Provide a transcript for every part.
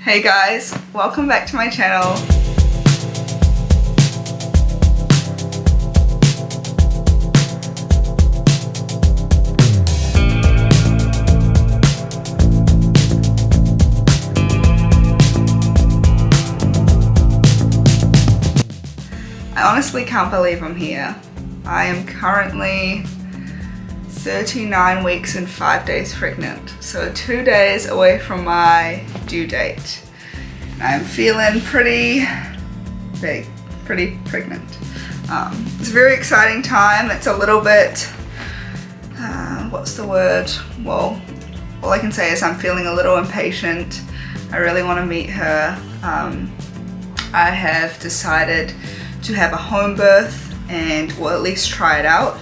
Hey guys, welcome back to my channel. I honestly can't believe I'm here. I am currently 39 weeks and 5 days pregnant, so 2 days away from my due date. I'm feeling pretty big, pretty pregnant. It's a very exciting time. It's a little bit, what's the word? Well, all I can say is I'm feeling a little impatient. I really want to meet her. I have decided to have a home birth and we'll at least try it out.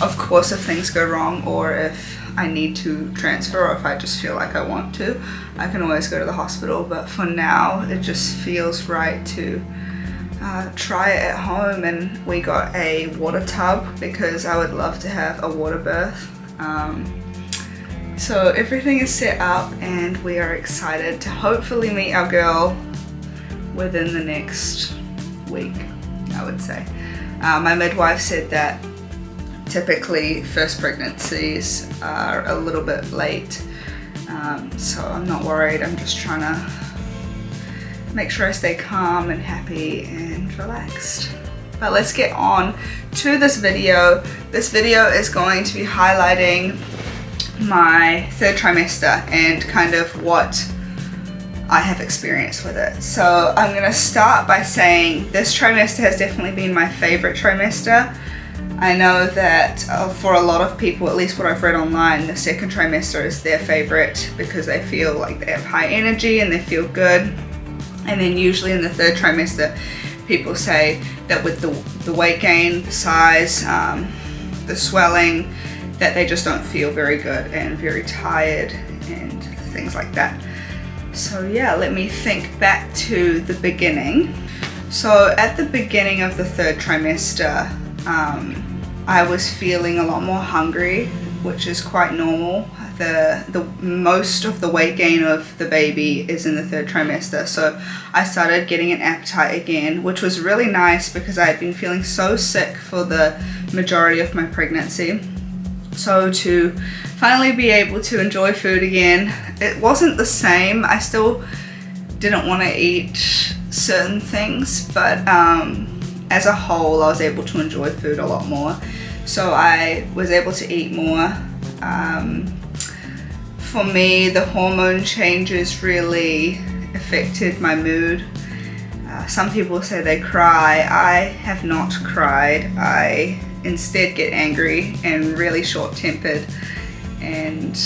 Of course, if things go wrong or if I need to transfer or if I just feel like I want to, I can always go to the hospital. But for now, it just feels right to try it at home. And we got a water tub because I would love to have a water birth. So everything is set up and we are excited to hopefully meet our girl within the next week, I would say. My midwife said that typically first pregnancies are a little bit late, so I'm not worried. I'm just trying to make sure I stay calm and happy and relaxed. But let's get on to this video. This video is going to be highlighting my third trimester and kind of what I have experienced with it. So I'm gonna start by saying this trimester has definitely been my favorite trimester. I know that for a lot of people, at least what I've read online, the second trimester is their favorite because they feel like they have high energy and they feel good. And then usually in the third trimester, people say that with the weight gain, the size, the swelling, that they just don't feel very good and very tired and things like that. So yeah, let me think back to the beginning. So at the beginning of the third trimester, I was feeling a lot more hungry, which is quite normal. The most of the weight gain of the baby is in the third trimester, so I started getting an appetite again, which was really nice because I had been feeling so sick for the majority of my pregnancy. So to finally be able to enjoy food again, it wasn't the same. I still didn't want to eat certain things, but as a whole, I was able to enjoy food a lot more. So I was able to eat more. For me, the hormone changes really affected my mood. Some people say they cry. I have not cried. I instead get angry and really short-tempered, and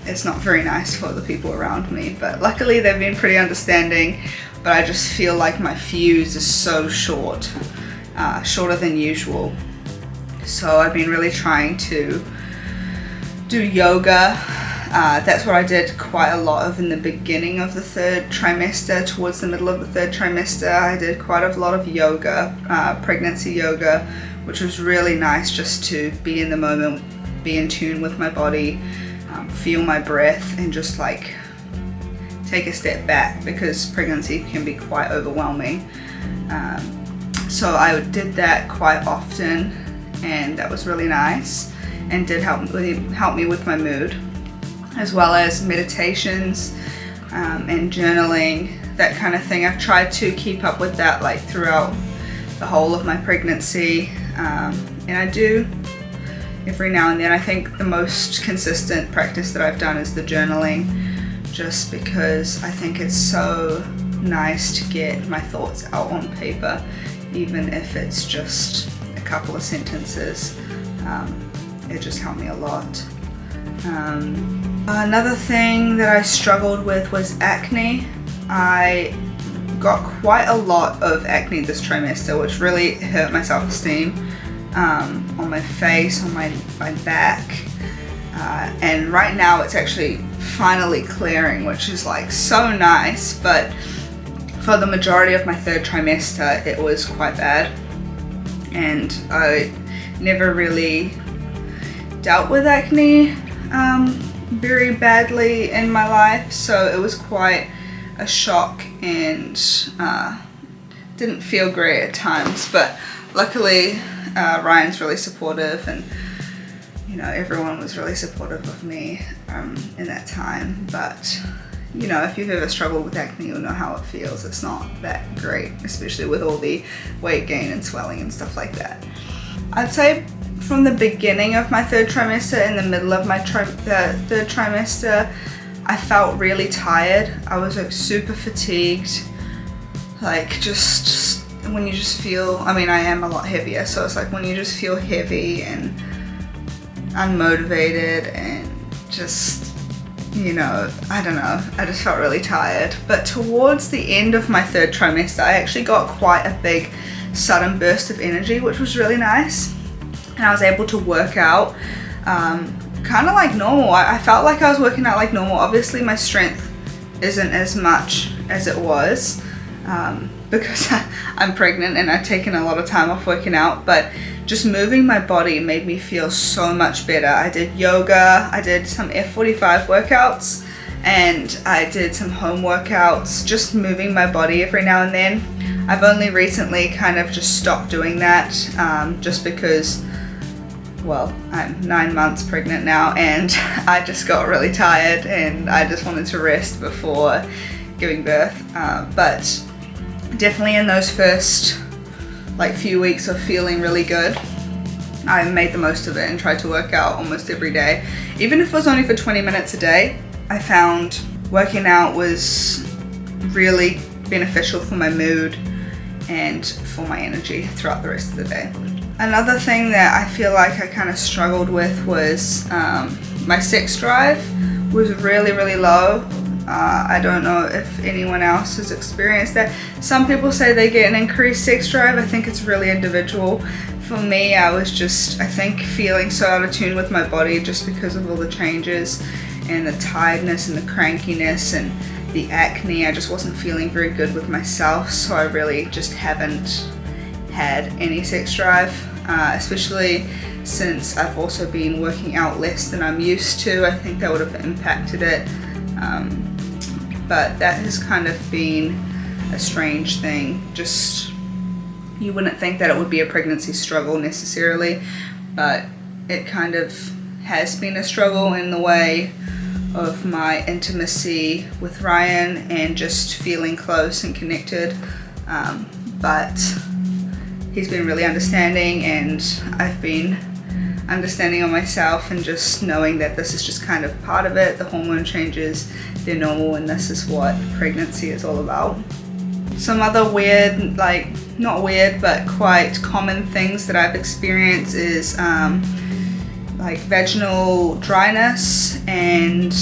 it's not very nice for the people around me. But luckily, they've been pretty understanding. But I just feel like my fuse is so short, shorter than usual. So I've been really trying to do yoga. That's what I did quite a lot of in the beginning of the third trimester. Towards the middle of the third trimester, I did quite a lot of yoga, pregnancy yoga, which was really nice just to be in the moment, be in tune with my body, feel my breath, and just like take a step back because pregnancy can be quite overwhelming. So I did that quite often, and that was really nice and did help me with my mood, as well as meditations and journaling, that kind of thing. I've tried to keep up with that like throughout the whole of my pregnancy, and I do every now and then. I think the most consistent practice that I've done is the journaling, just because I think it's so nice to get my thoughts out on paper, even if it's just a couple of sentences. It just helped me a lot. Another thing that I struggled with was acne. I got quite a lot of acne this trimester, which really hurt my self-esteem, on my face, on my back. And right now it's actually finally clearing, which is like so nice, but for the majority of my third trimester it was quite bad, and I never really dealt with acne very badly in my life, so it was quite a shock and didn't feel great at times. But luckily Ryan's really supportive, and you know, everyone was really supportive of me in that time. But you know, if you've ever struggled with acne, you'll know how it feels. It's not that great, especially with all the weight gain and swelling and stuff like that. I'd say from the beginning of my third trimester, in the middle of my third trimester, I felt really tired. I was like super fatigued, like just when you just feel, I mean, I am a lot heavier, so it's like when you just feel heavy and unmotivated and just, you know, I don't know, I just felt really tired. But towards the end of my third trimester, I actually got quite a big sudden burst of energy, which was really nice. And I was able to work out kind of like normal. I felt like I was working out like normal. Obviously my strength isn't as much as it was because I'm pregnant and I've taken a lot of time off working out, but just moving my body made me feel so much better. I did yoga, I did some F45 workouts, and I did some home workouts, just moving my body every now and then. I've only recently kind of just stopped doing that just because, well, I'm 9 months pregnant now and I just got really tired and I just wanted to rest before giving birth. But definitely in those first like few weeks of feeling really good, I made the most of it and tried to work out almost every day. Even if it was only for 20 minutes a day, I found working out was really beneficial for my mood and for my energy throughout the rest of the day. Another thing that I feel like I kind of struggled with was my sex drive was really, really low. I don't know if anyone else has experienced that. Some people say they get an increased sex drive. I think it's really individual. For me, I was just, I think, feeling so out of tune with my body just because of all the changes and the tiredness and the crankiness and the acne. I just wasn't feeling very good with myself, so I really just haven't had any sex drive, especially since I've also been working out less than I'm used to. I think that would have impacted it. But that has kind of been a strange thing. Just, you wouldn't think that it would be a pregnancy struggle necessarily, but it kind of has been a struggle in the way of my intimacy with Ryan and just feeling close and connected. But he's been really understanding, and I've been understanding on myself and just knowing that this is just kind of part of it. The hormone changes, they're normal, and this is what pregnancy is all about. Some other weird, like not weird, but quite common things that I've experienced is like vaginal dryness and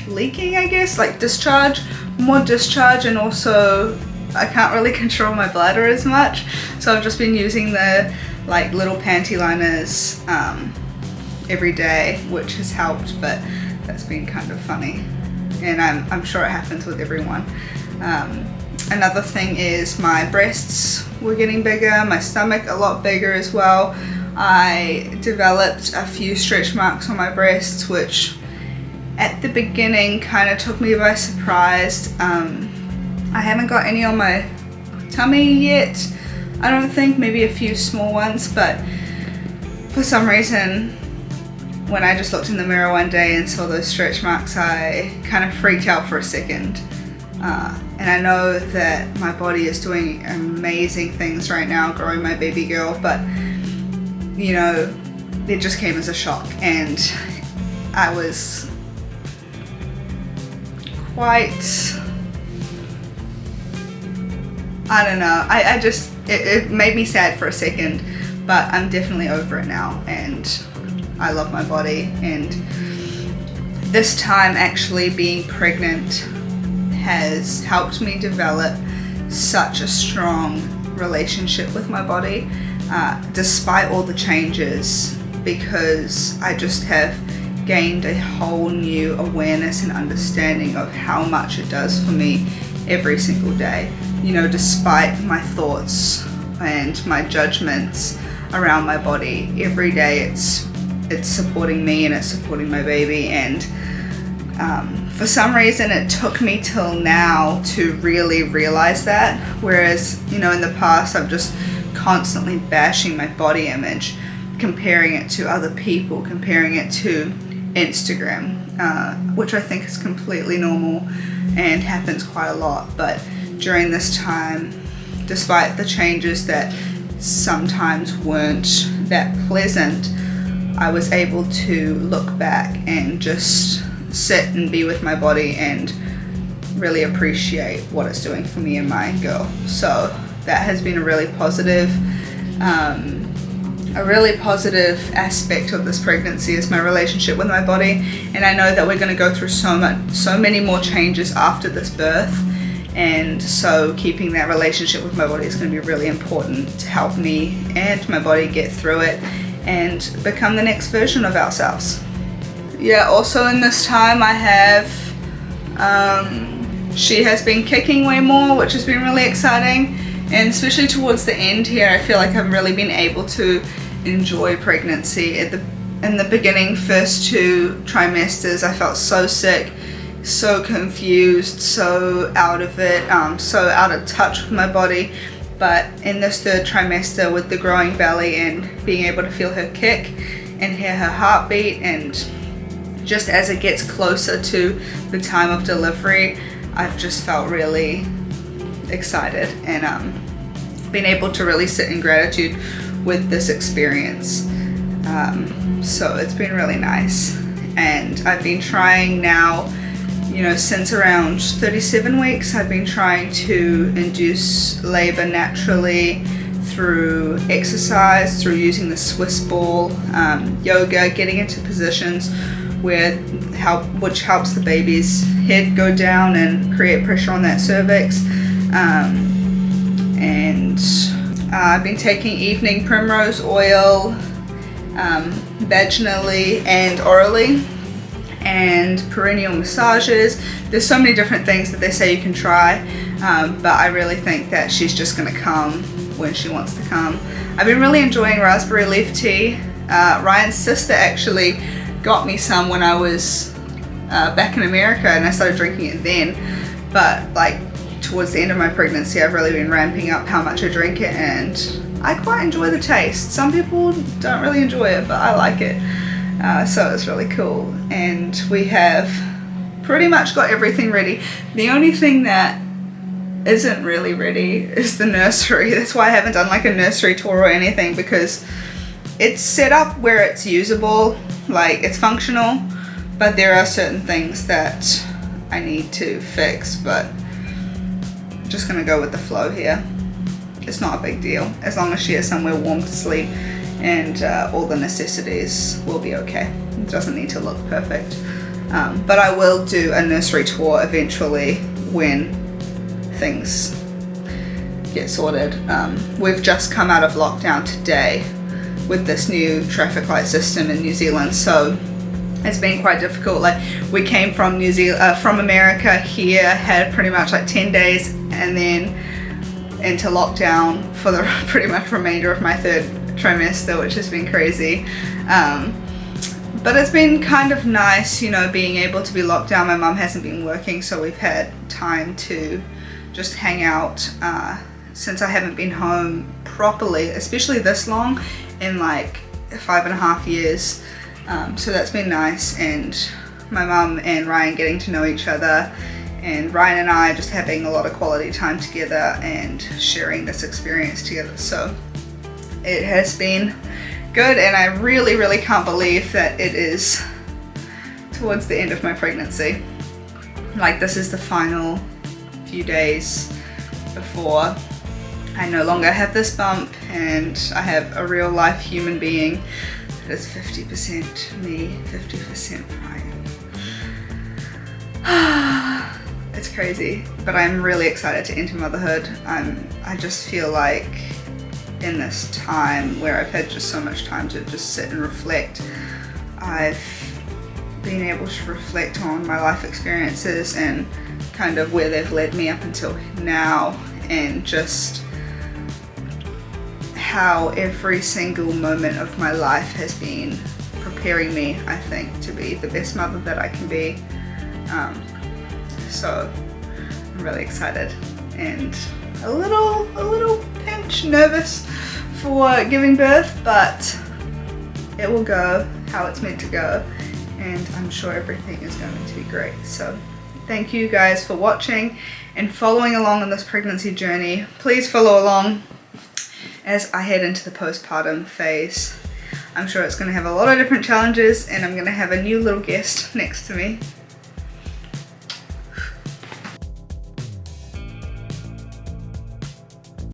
leaking, I guess, like discharge, more discharge, and also I can't really control my bladder as much, so I've just been using the like little panty liners every day, which has helped, but that's been kind of funny, and I'm sure it happens with everyone. Another thing is my breasts were getting bigger, my stomach a lot bigger as well. I developed a few stretch marks on my breasts, which at the beginning kind of took me by surprise. I haven't got any on my tummy yet, I don't think, maybe a few small ones, but for some reason when I just looked in the mirror one day and saw those stretch marks, I kind of freaked out for a second. And I know that my body is doing amazing things right now, growing my baby girl, but you know, it just came as a shock, and I was quite, I don't know, I just, it made me sad for a second, but I'm definitely over it now, and I love my body. And this time actually being pregnant has helped me develop such a strong relationship with my body, despite all the changes, because I just have gained a whole new awareness and understanding of how much it does for me every single day. You know, despite my thoughts and my judgments around my body, every day it's it's supporting me and it's supporting my baby. And for some reason it took me till now to really realize that, whereas, you know, in the past I've just constantly bashing my body image, comparing it to other people, comparing it to Instagram, which I think is completely normal and happens quite a lot. But during this time, despite the changes that sometimes weren't that pleasant, I was able to look back and just sit and be with my body and really appreciate what it's doing for me and my girl. So that has been a really positive aspect of this pregnancy, is my relationship with my body. And I know that we're going to go through so many more changes after this birth, and so keeping that relationship with my body is going to be really important to help me and my body get through it and become the next version of ourselves. Yeah, also in this time I have she has been kicking way more, which has been really exciting. And especially towards the end here, I feel like I've really been able to enjoy pregnancy. In the beginning, first 2 trimesters, I felt so sick, so confused, so out of it, so out of touch with my body. But in this 3rd trimester, with the growing belly and being able to feel her kick and hear her heartbeat, and just as it gets closer to the time of delivery, I've just felt really excited and been able to really sit in gratitude with this experience. So it's been really nice. And I've been trying now, you know, since around 37 weeks, I've been trying to induce labor naturally through exercise, through using the Swiss ball, yoga, getting into positions which helps the baby's head go down and create pressure on that cervix. And I've been taking evening primrose oil vaginally and orally, and perineal massages. There's so many different things that they say you can try, but I really think that she's just going to come when she wants to come. I've been really enjoying raspberry leaf tea. Ryan's sister actually got me some when I was back in America, and I started drinking it then. But like towards the end of my pregnancy, I've really been ramping up how much I drink it, and I quite enjoy the taste. Some people don't really enjoy it, but I like it. So it's really cool. And we have pretty much got everything ready. The only thing that isn't really ready is the nursery. That's why I haven't done like a nursery tour or anything, because it's set up where it's usable, like it's functional, but there are certain things that I need to fix. But I'm just gonna go with the flow here. It's not a big deal, as long as she has somewhere warm to sleep and all the necessities will be okay. It doesn't need to look perfect. But I will do a nursery tour eventually when things get sorted. We've just come out of lockdown today with this new traffic light system in New Zealand, so it's been quite difficult. Like, we came from from America here, had pretty much like 10 days, and then into lockdown for the pretty much remainder of my 3rd trimester, which has been crazy. But it's been kind of nice, you know, being able to be locked down. My mum hasn't been working, so we've had time to just hang out since I haven't been home properly, especially this long, in like 5.5 years. So that's been nice, and my mum and Ryan getting to know each other, and Ryan and I just having a lot of quality time together and sharing this experience together. So it has been good, and I really, really can't believe that it is towards the end of my pregnancy. Like, this is the final few days before I no longer have this bump and I have a real life human being that is 50% me, 50% Ryan. It's crazy, but I'm really excited to enter motherhood. I just feel like in this time where I've had just so much time to just sit and reflect, I've been able to reflect on my life experiences and kind of where they've led me up until now, and just how every single moment of my life has been preparing me, I think, to be the best mother that I can be. So I'm really excited and a little pinch nervous for giving birth, but it will go how it's meant to go, and I'm sure everything is going to be great. So thank you guys for watching and following along on this pregnancy journey. Please follow along as I head into the postpartum phase. I'm sure it's going to have a lot of different challenges, and I'm going to have a new little guest next to me.